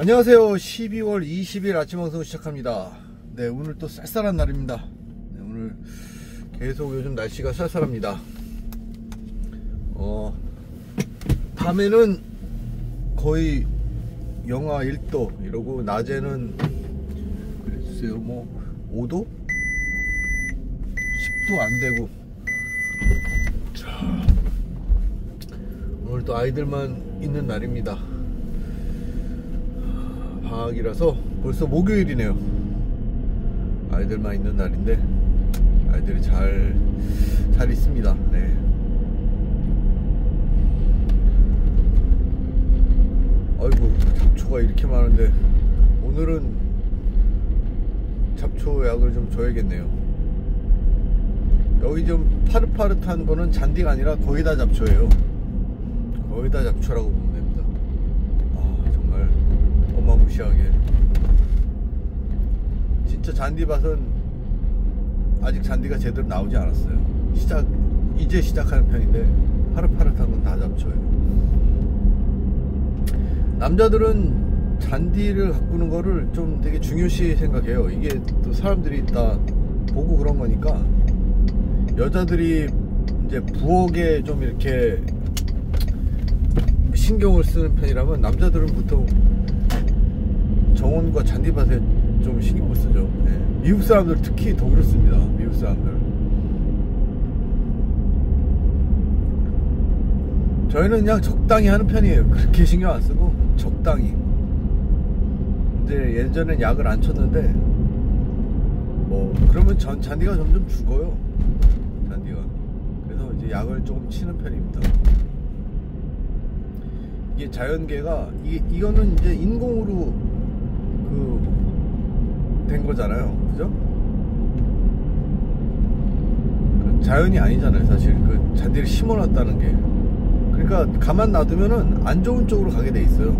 안녕하세요. 12월 20일 아침 방송 시작합니다. 네, 오늘 또 쌀쌀한 날입니다. 네, 오늘 계속 요즘 날씨가 쌀쌀합니다. 밤에는 거의 영하 1도 이러고 낮에는 글쎄요 뭐 5도? 10도 안 되고. 자, 오늘 또 아이들만 있는 날입니다. 방학이라서 벌써 목요일이네요. 아이들만 있는 날인데 아이들이 잘 있습니다. 네. 아이고, 잡초가 이렇게 많은데 오늘은 잡초 약을 좀 줘야겠네요. 여기 좀 파릇파릇한 거는 잔디가 아니라 거의 다 잡초예요. 거의 다 잡초라고 보면 됩니다. 정말 어마무시하게. 진짜 잔디밭은 아직 잔디가 제대로 나오지 않았어요. 이제 시작하는 편인데 파릇파릇한 건 다 잡초예요. 남자들은 잔디를 가꾸는 거를 좀 되게 중요시 생각해요. 이게 또 사람들이 다 보고 그런 거니까. 여자들이 이제 부엌에 좀 이렇게 신경을 쓰는 편이라면 남자들은 보통 정원과 잔디밭에 좀 신경을 쓰죠. 네. 미국 사람들 특히 더 그렇습니다. 미국 사람들. 저희는 그냥 적당히 하는 편이에요. 그렇게 신경 안 쓰고 적당히. 근데 예전엔 약을 안 쳤는데 뭐 그러면 잔디가 점점 죽어요. 잔디가. 그래서 이제 약을 조금 치는 편입니다. 이게 자연계가 이거는 이제 인공으로 된 거잖아요. 그죠? 자연이 아니잖아요. 사실 그 잔디를 심어놨다는 게. 그러니까 가만 놔두면은 안 좋은 쪽으로 가게 돼 있어요.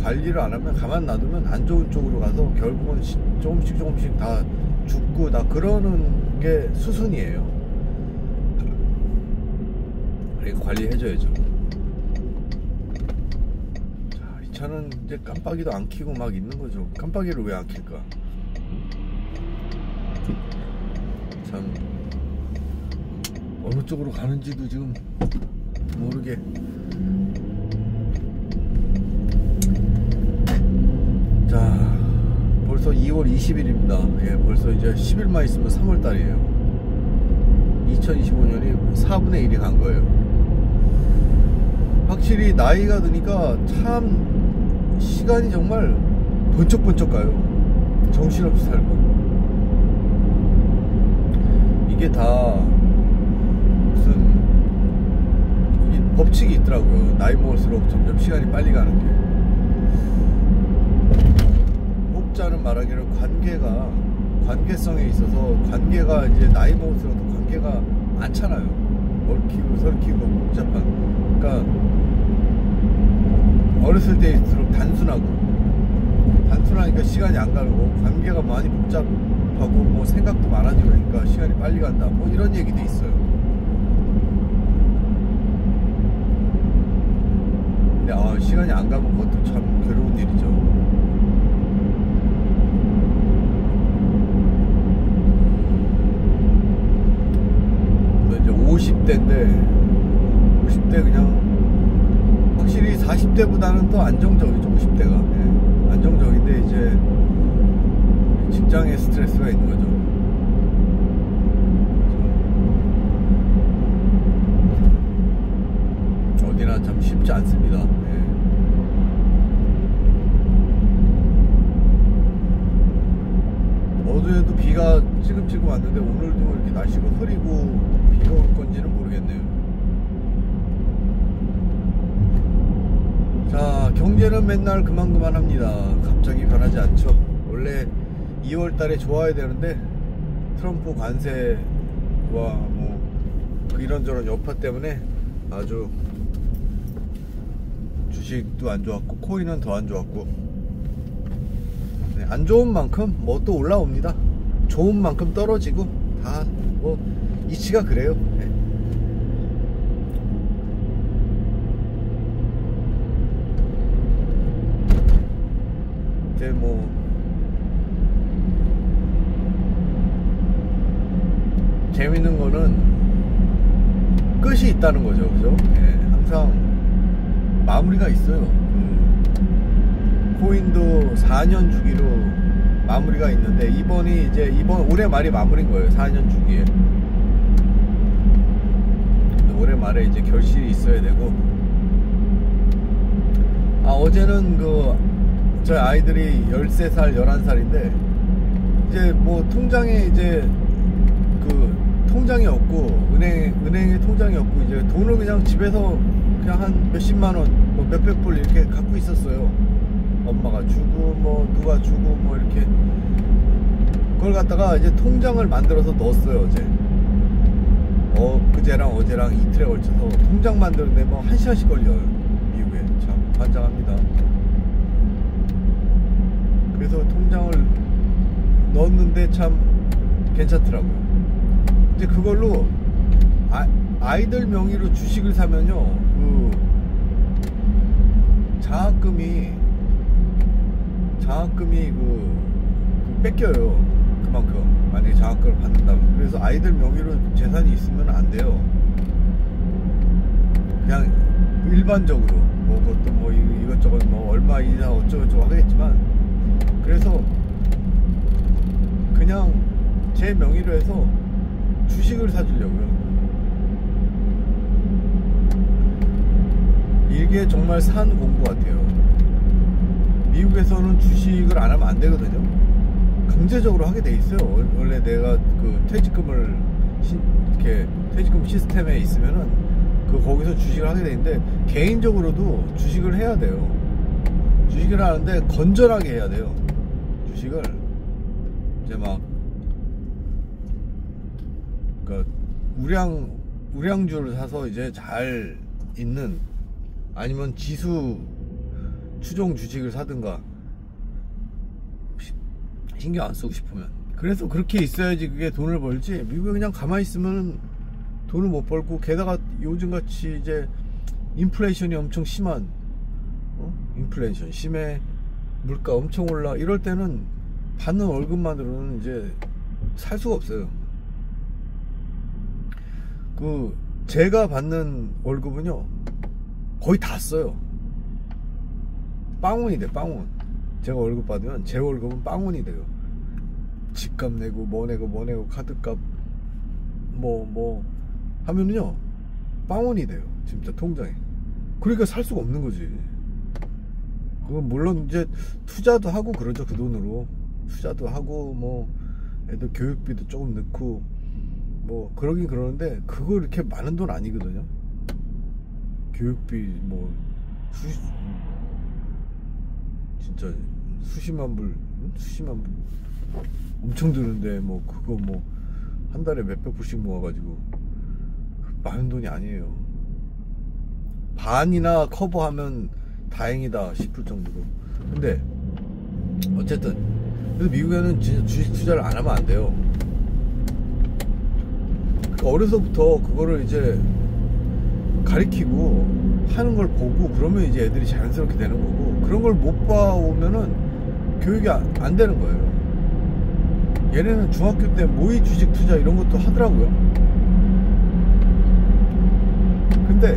관리를 안 하면 가만 놔두면 안 좋은 쪽으로 가서 결국은 조금씩 다 죽고 다 그러는 게 수순이에요. 그러니까 관리해줘야죠. 자, 이 차는 이제 깜빡이도 안 켜고 막 있는 거죠. 깜빡이를 왜 안 켤까? 참 어느 쪽으로 가는지도 지금 모르게. 자, 벌써 2월 20일입니다. 예, 벌써 이제 10일만 있으면 3월달이에요. 2025년이 4분의 1이 간 거예요. 확실히 나이가 드니까 참 시간이 정말 번쩍번쩍 가요. 정신없이 살고. 이게 다 무슨 법칙이 있더라고요. 나이 먹을수록 점점 시간이 빨리 가는 게. 혹자는 말하기를 관계성에 있어서 관계가 이제 나이 먹을수록 더 관계가 많잖아요. 얽히고 설키고 복잡한. 그러니까 어렸을 때일수록 단순하니까 시간이 안 가고 관계가 많이 복잡하고 뭐 생각도 많아지고 그러니까 시간이 빨리 간다. 뭐 이런 얘기도 있어요. 근데 시간이 안 가면 그것도 참 괴로운 일이죠. 이제 50대인데 50대 그냥 확실히 40대보다는 더 안정적이죠. 50대가. 예. 안정적인데 이제 직장에 스트레스가 있는 거죠. 어디나 참 쉽지 않습니다. 예. 어제도 비가 찌금찌금 왔는데 오늘도 이렇게 날씨가 흐리고 비가 올 건지는 모르겠네요. 자, 경제는 맨날 그만 합니다. 갑자기 변하지 않죠. 원래 2월달에 좋아야 되는데 트럼프 관세와 뭐 이런저런 여파 때문에 아주 주식도 안 좋았고 코인은 더 안 좋았고. 네, 안 좋은 만큼 뭐 또 올라옵니다. 좋은 만큼 떨어지고 다 뭐 이치가 그래요. 네. 이제 뭐 재밌는 거는 끝이 있다는 거죠, 그죠? 예, 항상 마무리가 있어요. 코인도 4년 주기로 마무리가 있는데 이번 올해 말이 마무리인 거예요. 4년 주기에. 올해 말에 이제 결실이 있어야 되고. 어제는 저희 아이들이 13살, 11살인데 이제 뭐 통장에 이제 통장이 없고 은행에 통장이 없고 이제 돈을 그냥 집에서 그냥 한 몇십만 원, 뭐 몇백 불 이렇게 갖고 있었어요. 엄마가 주고 뭐 누가 주고 뭐 이렇게. 그걸 갖다가 이제 통장을 만들어서 넣었어요. 어제 그제랑 어제랑 이틀에 걸쳐서 통장 만드는데 뭐 1시간씩 걸려요. 미국에. 참 환장합니다. 그래서 통장을 넣었는데 참 괜찮더라고요. 이제 그걸로 아이들 명의로 주식을 사면요, 장학금이 뺏겨요. 그만큼 만약에 장학금을 받는다면. 그래서 아이들 명의로 재산이 있으면 안 돼요. 그냥 일반적으로 뭐 그것도 뭐 이것저것 뭐 얼마 이상 어쩌고저쩌고 하겠지만, 그래서 그냥 제 명의로 해서 주식을 사주려고요. 이게 정말 산 공부 같아요. 미국에서는 주식을 안 하면 안 되거든요. 강제적으로 하게 돼 있어요. 원래 내가 퇴직금 시스템에 있으면은 거기서 주식을 하게 돼 있는데, 개인적으로도 주식을 해야 돼요. 주식을 하는데 건전하게 해야 돼요. 주식을 이제 막 우량주를 사서 이제 잘 있는, 아니면 지수 추종 주식을 사든가, 신경 안 쓰고 싶으면. 그래서 그렇게 있어야지 그게 돈을 벌지, 미국에 그냥 가만히 있으면 돈을 못 벌고, 게다가 요즘같이 이제 인플레이션이 엄청 심한, 인플레이션 심해, 물가 엄청 올라, 이럴 때는 받는 월급만으로는 이제 살 수가 없어요. 제가 받는 월급은요 거의 다 써요. 빵원이 돼, 빵원. 제가 월급 받으면 제 월급은 빵원이 돼요. 집값 내고 뭐 내고 카드값 뭐 하면은요 빵원이 돼요, 진짜 통장에. 그러니까 살 수가 없는 거지. 그건 물론 이제 투자도 하고 그러죠. 그 돈으로 투자도 하고 뭐 애들 교육비도 조금 넣고 뭐 그러긴 그러는데, 그거 이렇게 많은 돈 아니거든요. 교육비 뭐 진짜 수십만 불 엄청 드는데, 뭐 그거 뭐 한 달에 몇백 불씩 모아가지고 많은 돈이 아니에요. 반이나 커버하면 다행이다 싶을 정도로. 근데 어쨌든 그래서 미국에는 진짜 주식 투자를 안 하면 안 돼요. 어려서부터 그거를 이제 가리키고 하는 걸 보고 그러면 이제 애들이 자연스럽게 되는 거고, 그런 걸 못 봐오면은 교육이 안 되는 거예요. 얘네는 중학교 때 모의 주식 투자 이런 것도 하더라고요. 근데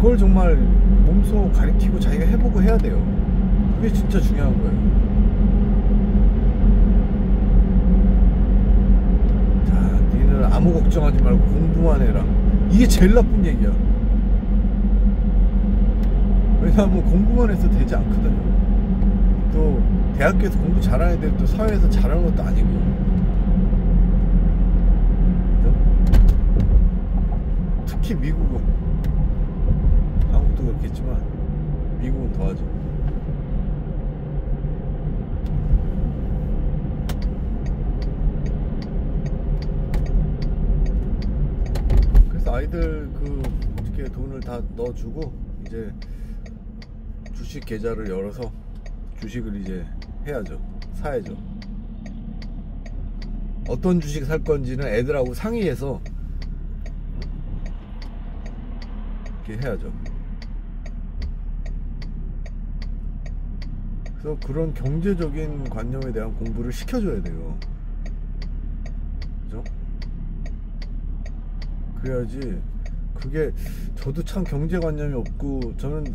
그걸 정말 몸소 가리키고 자기가 해보고 해야 돼요. 그게 진짜 중요한 거예요. 자, 니는 아무 걱정하지 말고 공부만 해라. 이게 제일 나쁜 얘기야. 왜냐하면 공부만 해서 되지 않거든요. 또 대학교에서 공부 잘하는 애들이 또 사회에서 잘하는 것도 아니고, 그죠? 특히 미국은, 한국도 그렇겠지만 미국은 더하죠. 그래서 아이들 어떻게 돈을 다 넣어주고 이제 주식 계좌를 열어서 주식을 이제 해야죠. 사야죠. 어떤 주식 살 건지는 애들하고 상의해서 이렇게 해야죠. 그래서 그런 경제적인 관념에 대한 공부를 시켜줘야 돼요. 그죠? 그래야지. 그게 저도 참 경제관념이 없고, 저는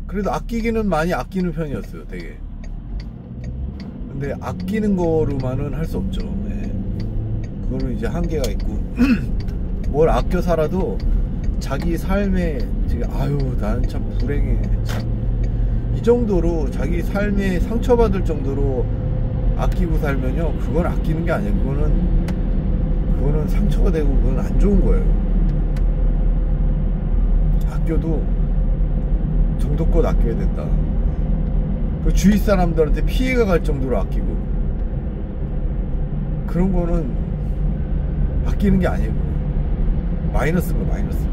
그래도 아끼기는 많이 아끼는 편이었어요, 되게. 근데 아끼는 거로만은 할 수 없죠. 네. 그거는 이제 한계가 있고 뭘 아껴 살아도 자기 삶에 지금 아유 나는 참 불행해 참, 이 정도로 자기 삶에 상처받을 정도로 아끼고 살면요, 그건 아끼는 게 아니에요. 그거는 상처가 되고 그건 안 좋은 거예요. 아껴도 정도껏 아껴야 된다. 그 주위 사람들한테 피해가 갈 정도로 아끼고, 그런 거는 아끼는 게 아니고 마이너스가 마이너스.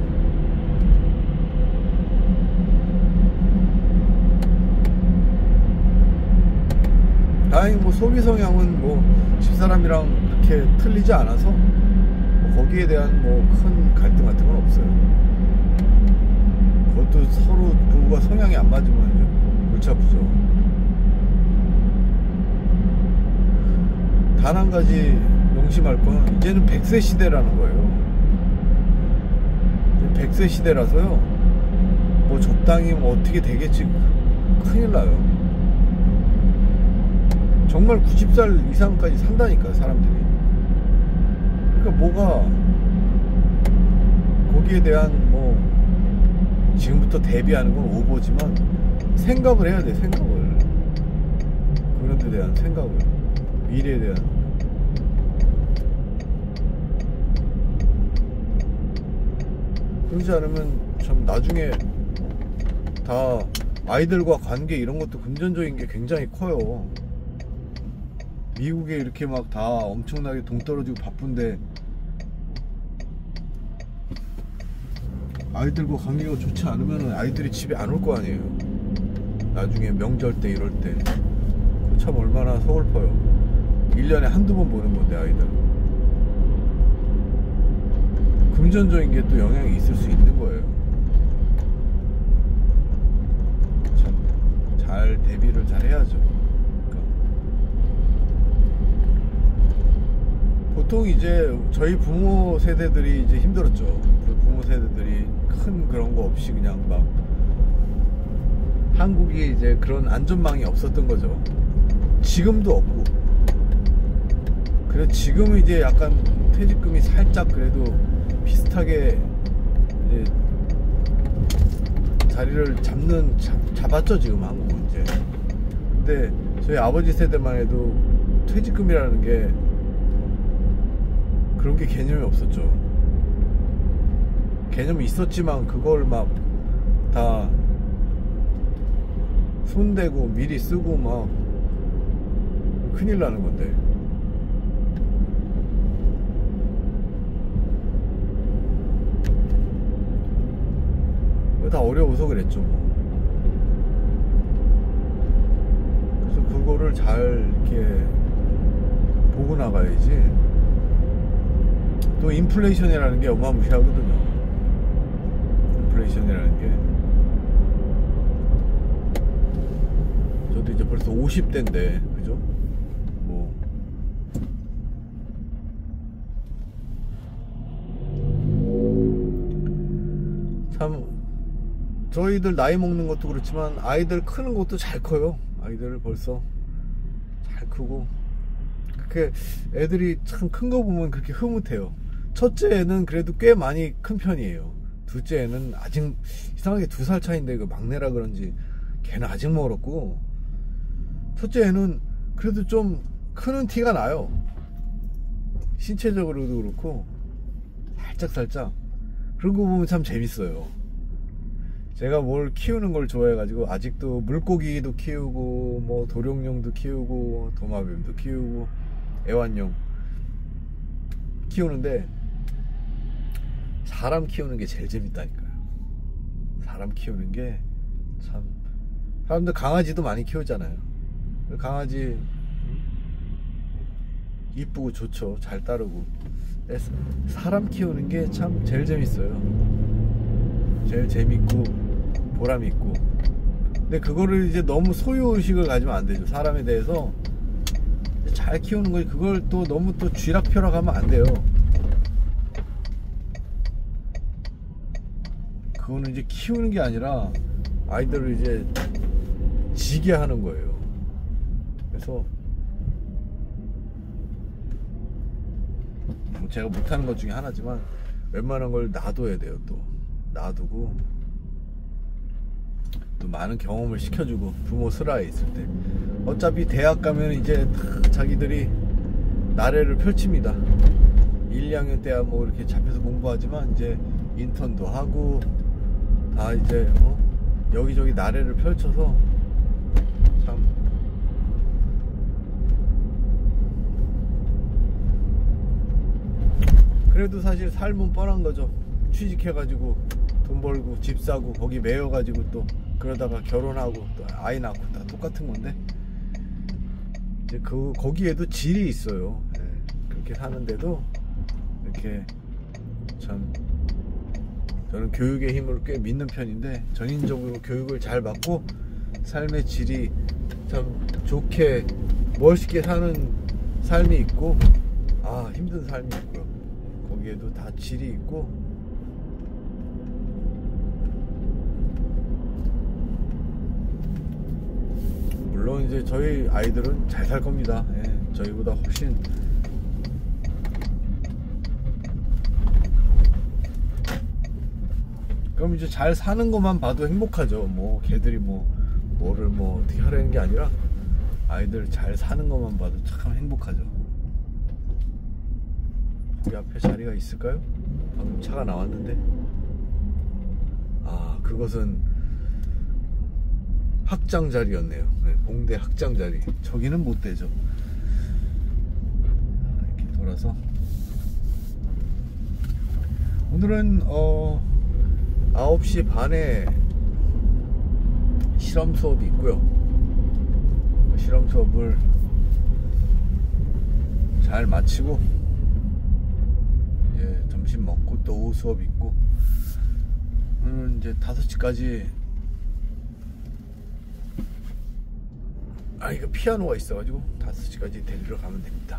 다행히 뭐 소비 성향은 뭐 집사람이랑 그렇게 틀리지 않아서 뭐 거기에 대한 뭐 큰 갈등 같은 건 없어요. 그것도 서로 부부가 성향이 안 맞으면 골치 아프죠. 단 한 가지 명심할 건, 이제는 100세 시대라는 거예요. 100세 시대라서요, 뭐 적당히 뭐 어떻게 되겠지, 큰일 나요. 정말 90살 이상까지 산다니까, 사람들이. 그러니까 뭐가 거기에 대한 뭐 지금부터 대비하는 건 오버지만 생각을 해야 돼. 생각을, 그런 데 대한 생각을, 미래에 대한. 그러지 않으면 참 나중에 다 아이들과 관계 이런 것도 금전적인 게 굉장히 커요. 미국에 이렇게 막 다 엄청나게 동떨어지고 바쁜데 아이들과 관계가 좋지 않으면 아이들이 집에 안 올 거 아니에요. 나중에 명절 때 이럴 때 참 얼마나 서글퍼요. 1년에 한두 번 보는 건데 아이들. 금전적인 게 또 영향이 있을 수 있는 거예요. 참 잘 대비를 잘 해야죠. 그러니까 보통 이제 저희 부모 세대들이 이제 힘들었죠. 부모 세대들이 큰 그런 거 없이 그냥 막, 한국이 이제 그런 안전망이 없었던 거죠. 지금도 없고. 그래서 지금은 이제 약간 퇴직금이 살짝 그래도 비슷하게 이제 자리를 잡았죠, 지금 한국은 이제. 근데 저희 아버지 세대만 해도 퇴직금이라는 게 그런 게 개념이 없었죠. 개념이 있었지만 그걸 막 다 손대고 미리 쓰고 막 큰일 나는 건데. 다 어려워서 그랬죠 뭐. 그래서 그거를 잘 이렇게 보고 나가야지. 또 인플레이션이라는 게 어마무시하거든요. 인플레이션이라는 게. 저도 이제 벌써 50대인데 그죠? 뭐 참 저희들 나이 먹는 것도 그렇지만 아이들 크는 것도 잘 커요. 아이들 벌써 잘 크고. 그렇게 애들이 참 큰 거 보면 그렇게 흐뭇해요. 첫째 애는 그래도 꽤 많이 큰 편이에요. 둘째 애는 아직 이상하게 2살 차이인데 그 막내라 그런지 걔는 아직 멀었고, 첫째 애는 그래도 좀 크는 티가 나요. 신체적으로도 그렇고 살짝 그런 거 보면 참 재밌어요. 제가 뭘 키우는 걸 좋아해가지고 아직도 물고기도 키우고 뭐 도룡뇽도 키우고 도마뱀도 키우고 애완용 키우는데, 사람 키우는 게 제일 재밌다니까요. 사람 키우는 게 참. 사람들 강아지도 많이 키우잖아요. 강아지 이쁘고 좋죠. 잘 따르고. 사람 키우는 게 참 제일 재밌어요. 제일 재밌고 보람 있고. 근데 그거를 이제 너무 소유의식을 가지면 안 되죠. 사람에 대해서 잘 키우는 거지, 그걸 또 너무 또 쥐락펴락하면 안 돼요. 그거는 이제 키우는 게 아니라 아이들을 이제 지게 하는 거예요. 그래서 뭐 제가 못하는 것 중에 하나지만 웬만한 걸 놔둬야 돼요. 또 놔두고 또 많은 경험을 시켜주고, 부모 슬하에 있을 때 어차피 대학 가면 이제 다 자기들이 나래를 펼칩니다. 1, 2학년 때야 뭐 이렇게 잡혀서 공부하지만 이제 인턴도 하고 다 이제 여기저기 나래를 펼쳐서 참 그래도 사실 삶은 뻔한 거죠. 취직해가지고 돈 벌고 집 사고 거기 매여가지고 또 그러다가 결혼하고 또 아이 낳고 다 똑같은 건데, 이제 거기에도 질이 있어요. 네, 그렇게 사는데도 이렇게 참 저는 교육의 힘을 꽤 믿는 편인데, 전인적으로 교육을 잘 받고 삶의 질이 참 좋게 멋있게 사는 삶이 있고, 힘든 삶이 있고요. 거기에도 다 질이 있고, 물론 이제 저희 아이들은 잘 살 겁니다. 예, 저희보다 훨씬. 그럼 이제 잘 사는 것만 봐도 행복하죠. 뭐 걔들이 뭐를 어떻게 하려는 게 아니라 아이들 잘 사는 것만 봐도 참 행복하죠. 여기 앞에 자리가 있을까요? 방금 차가 나왔는데, 그것은 학장 자리였네요. 네, 공대 학장 자리. 저기는 못 되죠. 이렇게 돌아서 오늘은 9시 반에 실험 수업이 있고요. 실험 수업을 잘 마치고 이제 점심 먹고 또 오후 수업이 있고, 오늘은 이제 5시까지 이거 피아노가 있어가지고 5시까지 데리러 가면 됩니다.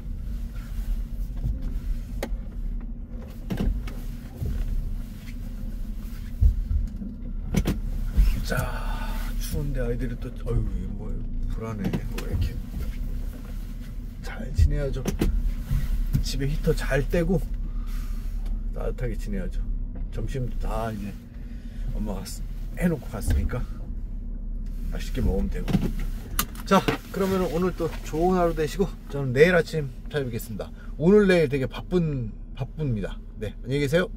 자, 추운데 아이들이 또 불안해. 왜 이렇게 잘 지내야죠. 집에 히터 잘 떼고 따뜻하게 지내야죠. 점심도 다 이제 엄마가 해놓고 갔으니까 맛있게 먹으면 되고. 자, 그러면 오늘 또 좋은 하루 되시고, 저는 내일 아침 찾아뵙겠습니다. 오늘 내일 되게 바쁩니다. 네, 안녕히 계세요.